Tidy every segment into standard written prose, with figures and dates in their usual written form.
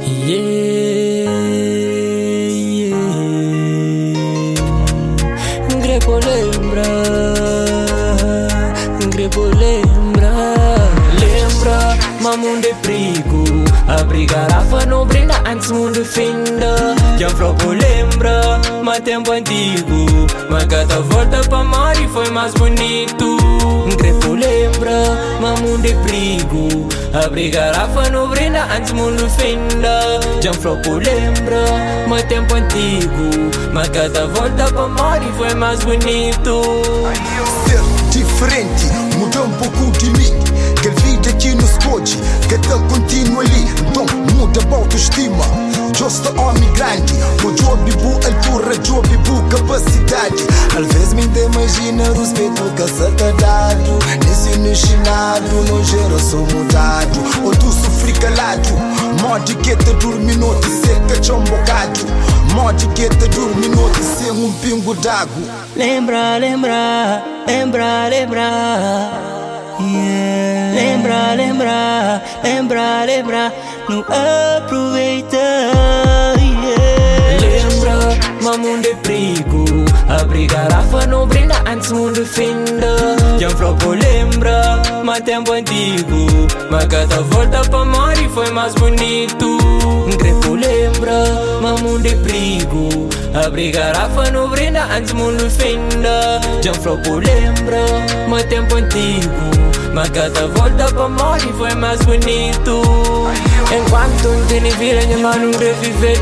Yeah, yeah. Grepo lembra, Grepo lembra. Lembra, mas mundo é perigo. Abrir garrafa não brinda antes mundo finda. Já próprio lembra, mas tempo antigo. Mas cada volta pra mar e foi mais bonito. Grepo lembra, mas mundo é perigo. Abrir garrafa não brinda antes mundo finda. Já próprio lembra, mas tempo antigo. Mas cada volta pra mar e foi mais bonito. Ser diferente, muda um pouco de mim. Que a vida aqui nos pode, que até continua ali. Então muda a autoestima. Just homem grande, o job bu altura, job bu capacidade. Às vezes me imagina o respeito que se tá dado. Nesse ensinado, não gera sou mudado. Ou tu sofri calado, mod que te dormi noite, seca de um bocado. Mod que te dormi noite, sem pingo d'água. Lembra, lembra, lembra, lembra. Yeah. Lembra, lembra, lembra, lembra. Não aproveita. Yeah. Lembra, mas mundo é perigo. Abrir garrafa não brinda antes mundo finda. Já próprio lembra, mas tempo antigo. Mas cada volta pra mar e foi mais bonito. Grepo lembra, mas mundo é perigo. Abrir garrafa não brinda antes mundo finda. Já próprio lembra, mas tempo antigo. Mas cada volta pra mar e foi mais bonito. Enquanto não tem vira, minha mano reviver.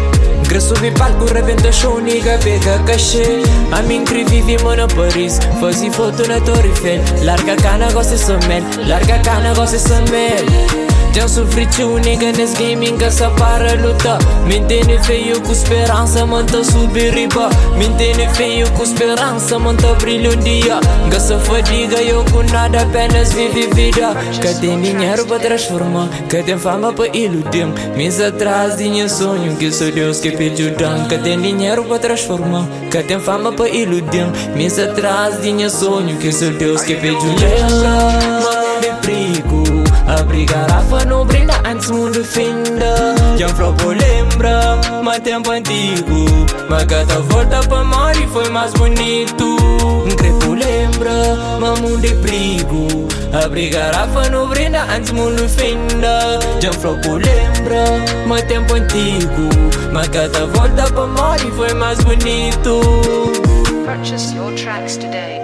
Quer subir palco, rebenta show, nigga, pega cachê. A mim que vive mano Paris, fazia foto na Torre Eiffel. Larga cana, gosta só mel, larga cana, gosta só mel. Já sofri tio, nigga, nesse gaming que só para lutar. Me entende feio com esperança, manta subir riba. Me entende feio com esperança, manta brilho um dia. Gasta fadiga, eu com nada, apenas vive vida. Que tem dinheiro para transformar, que tem fama para iludir. Mês atrás tinha sonho, que sou Deus que pediu dano. Que tem dinheiro para transformar, que tem fama para iludir. Mês atrás tinha sonho, que sou Deus que pediu dano. De perigo, abrir garrafa não brinda antes mundo finda. Já próprio lembra, mas tempo antigo. Mas cada volta pra mar e foi mais bonito. Grepo lembra, mas mundo é perigo. Abrir garrafa não brinda antes mundo finda. Já próprio lembra, mas tempo antigo. Mas cada volta pra mar e foi mais bonito. Purchase your tracks today.